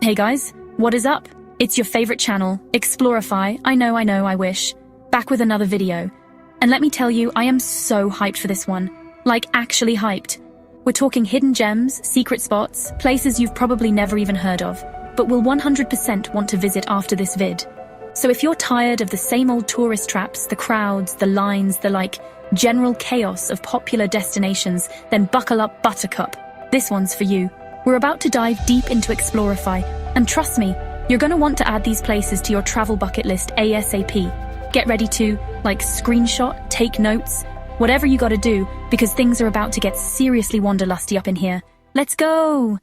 Hey guys, what is up? It's your favorite channel, Explorify. I know, I wish. Back with another video. And let me tell you, I am so hyped for this one. Like, actually hyped. We're talking hidden gems, secret spots, places you've probably never even heard of, but will 100% want to visit after this vid. So if you're tired of the same old tourist traps, the crowds, the lines, the general chaos of popular destinations, then buckle up, buttercup. This one's for you. We're about to dive deep into Explorify, and trust me, you're gonna want to add these places to your travel bucket list ASAP. Get ready to, screenshot, take notes, whatever you gotta do, because things are about to get seriously wanderlusty up in here. Let's go!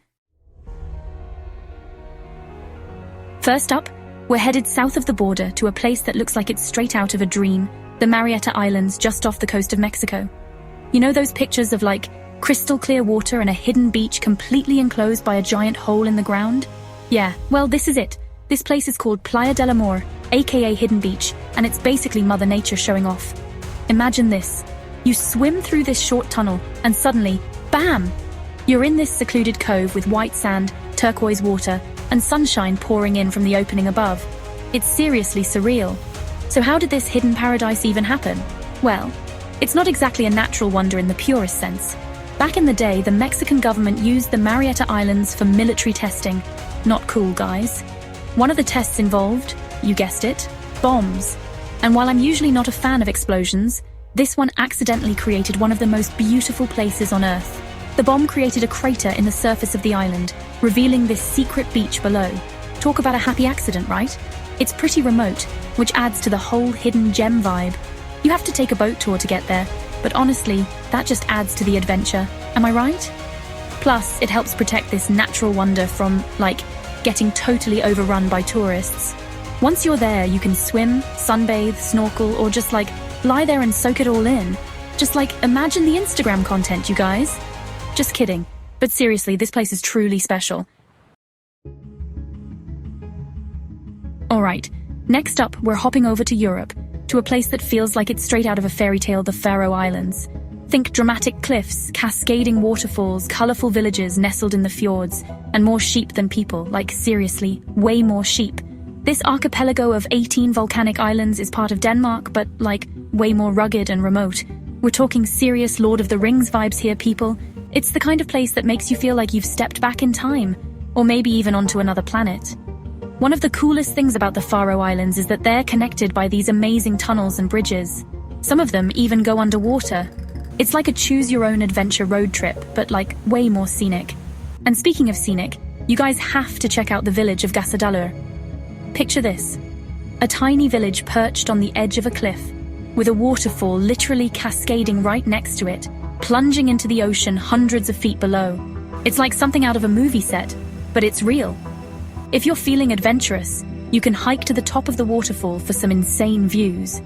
First up, we're headed south of the border to a place that looks like it's straight out of a dream, the Marietta Islands just off the coast of Mexico. You know those pictures of crystal clear water and a hidden beach completely enclosed by a giant hole in the ground? Yeah, well, this is it. This place is called Playa del Amor, aka Hidden Beach, and it's basically Mother Nature showing off. Imagine this. You swim through this short tunnel, and suddenly, bam! You're in this secluded cove with white sand, turquoise water, and sunshine pouring in from the opening above. It's seriously surreal. So how did this hidden paradise even happen? Well, it's not exactly a natural wonder in the purest sense. Back in the day, the Mexican government used the Marietta Islands for military testing. Not cool, guys. One of the tests involved, you guessed it, bombs. And while I'm usually not a fan of explosions, this one accidentally created one of the most beautiful places on Earth. The bomb created a crater in the surface of the island, revealing this secret beach below. Talk about a happy accident, right? It's pretty remote, which adds to the whole hidden gem vibe. You have to take a boat tour to get there, but honestly, that just adds to the adventure. Am I right? Plus, it helps protect this natural wonder from, getting totally overrun by tourists. Once you're there, you can swim, sunbathe, snorkel, or just lie there and soak it all in. Just imagine the Instagram content, you guys. Just kidding. But seriously, this place is truly special. Alright, next up, we're hopping over to Europe, to a place that feels like it's straight out of a fairy tale, the Faroe Islands. Think dramatic cliffs, cascading waterfalls, colorful villages nestled in the fjords, and more sheep than people, seriously, way more sheep. This archipelago of 18 volcanic islands is part of Denmark, but way more rugged and remote. We're talking serious Lord of the Rings vibes here, people. It's the kind of place that makes you feel like you've stepped back in time, or maybe even onto another planet. One of the coolest things about the Faroe Islands is that they're connected by these amazing tunnels and bridges. Some of them even go underwater. It's like a choose-your-own-adventure road trip, but way more scenic. And speaking of scenic, you guys have to check out the village of Gassadalur. Picture this. A tiny village perched on the edge of a cliff, with a waterfall literally cascading right next to it, plunging into the ocean hundreds of feet below. It's like something out of a movie set, but it's real. If you're feeling adventurous, you can hike to the top of the waterfall for some insane views.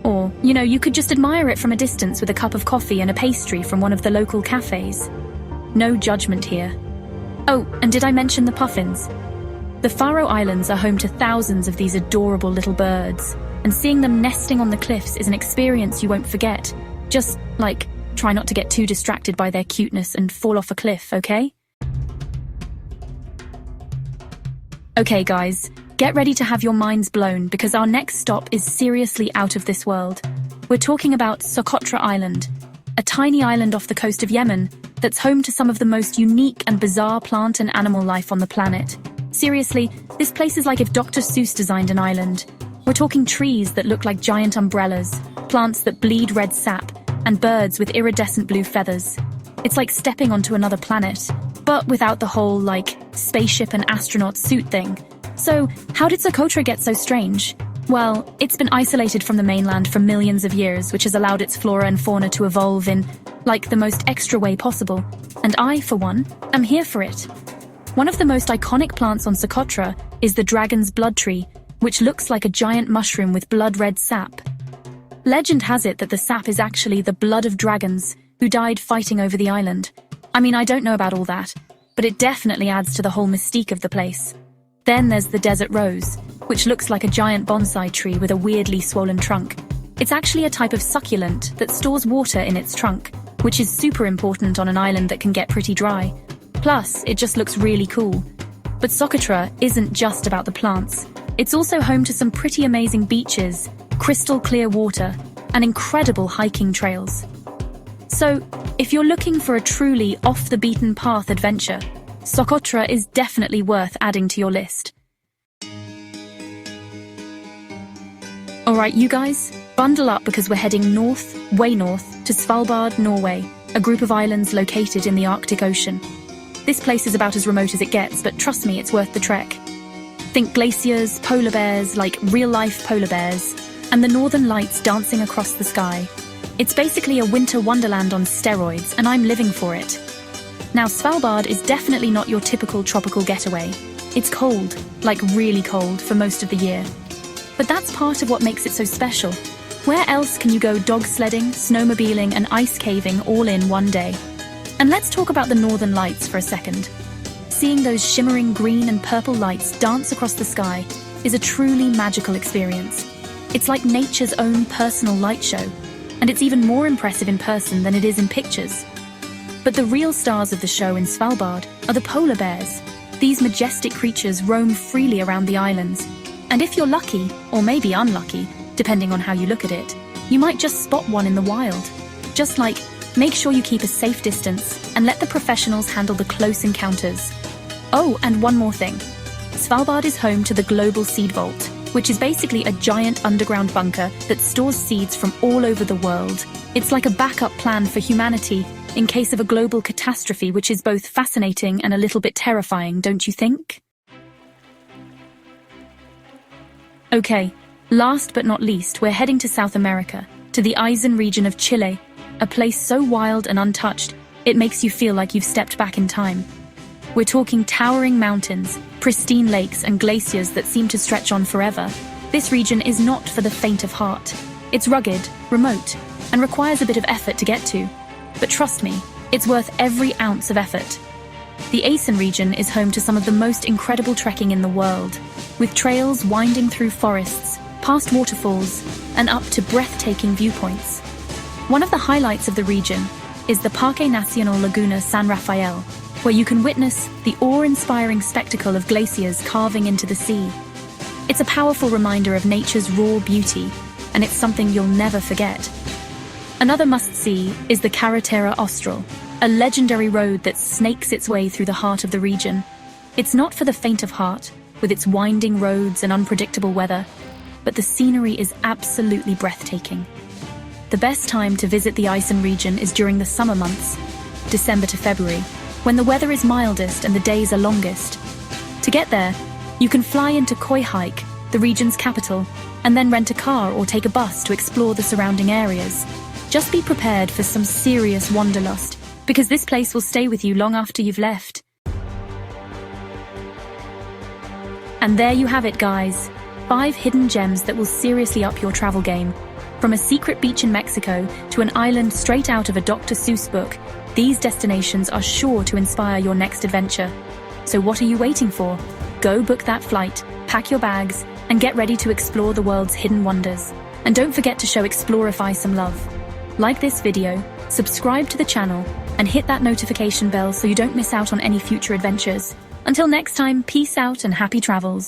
Or, you could just admire it from a distance with a cup of coffee and a pastry from one of the local cafes. No judgment here. Oh, and did I mention the puffins? The Faroe Islands are home to thousands of these adorable little birds, and seeing them nesting on the cliffs is an experience you won't forget. Just, try not to get too distracted by their cuteness and fall off a cliff, okay? Okay, guys. Get ready to have your minds blown because our next stop is seriously out of this world. We're talking about Socotra Island, a tiny island off the coast of Yemen that's home to some of the most unique and bizarre plant and animal life on the planet. Seriously, this place is like if Dr. Seuss designed an island. We're talking trees that look like giant umbrellas, plants that bleed red sap, and birds with iridescent blue feathers. It's like stepping onto another planet, but without the whole, spaceship and astronaut suit thing. So, how did Socotra get so strange? Well, it's been isolated from the mainland for millions of years, which has allowed its flora and fauna to evolve in, the most extra way possible. And I, for one, am here for it. One of the most iconic plants on Socotra is the dragon's blood tree, which looks like a giant mushroom with blood-red sap. Legend has it that the sap is actually the blood of dragons who died fighting over the island. I mean, I don't know about all that, but it definitely adds to the whole mystique of the place. Then there's the desert rose, which looks like a giant bonsai tree with a weirdly swollen trunk. It's actually a type of succulent that stores water in its trunk, which is super important on an island that can get pretty dry. Plus, it just looks really cool. But Socotra isn't just about the plants. It's also home to some pretty amazing beaches, crystal clear water, and incredible hiking trails. So, if you're looking for a truly off-the-beaten-path adventure, Socotra is definitely worth adding to your list. Alright, you guys, bundle up because we're heading north, way north, to Svalbard, Norway, a group of islands located in the Arctic Ocean. This place is about as remote as it gets, but trust me, it's worth the trek. Think glaciers, polar bears, like real-life polar bears, and the northern lights dancing across the sky. It's basically a winter wonderland on steroids, and I'm living for it. Now, Svalbard is definitely not your typical tropical getaway. It's cold, like really cold, for most of the year. But that's part of what makes it so special. Where else can you go dog sledding, snowmobiling, and ice caving all in one day? And let's talk about the northern lights for a second. Seeing those shimmering green and purple lights dance across the sky is a truly magical experience. It's like nature's own personal light show, and it's even more impressive in person than it is in pictures. But the real stars of the show in Svalbard are the polar bears. These majestic creatures roam freely around the islands, and if you're lucky, or maybe unlucky, depending on how you look at it, you might just spot one in the wild. Just like, make sure you keep a safe distance and let the professionals handle the close encounters. Oh, and one more thing. Svalbard is home to the Global Seed Vault, which is basically a giant underground bunker that stores seeds from all over the world. It's like a backup plan for humanity in case of a global catastrophe, which is both fascinating and a little bit terrifying, don't you think? Okay, last but not least, we're heading to South America, to the Aysén region of Chile, a place so wild and untouched, it makes you feel like you've stepped back in time. We're talking towering mountains, pristine lakes, and glaciers that seem to stretch on forever. This region is not for the faint of heart. It's rugged, remote, and requires a bit of effort to get to. But trust me, it's worth every ounce of effort. The Aysén region is home to some of the most incredible trekking in the world, with trails winding through forests, past waterfalls, and up to breathtaking viewpoints. One of the highlights of the region is the Parque Nacional Laguna San Rafael, where you can witness the awe-inspiring spectacle of glaciers carving into the sea. It's a powerful reminder of nature's raw beauty, and it's something you'll never forget. Another must-see is the Carretera Austral, a legendary road that snakes its way through the heart of the region. It's not for the faint of heart, with its winding roads and unpredictable weather, but the scenery is absolutely breathtaking. The best time to visit the Aysén region is during the summer months, December to February, when the weather is mildest and the days are longest. To get there, you can fly into Coyhaique, the region's capital, and then rent a car or take a bus to explore the surrounding areas. Just be prepared for some serious wanderlust, because this place will stay with you long after you've left. And there you have it, guys. 5 hidden gems that will seriously up your travel game. From a secret beach in Mexico to an island straight out of a Dr. Seuss book, these destinations are sure to inspire your next adventure. So what are you waiting for? Go book that flight, pack your bags, and get ready to explore the world's hidden wonders. And don't forget to show Explorify some love. Like this video, subscribe to the channel, and hit that notification bell so you don't miss out on any future adventures. Until next time, peace out and happy travels.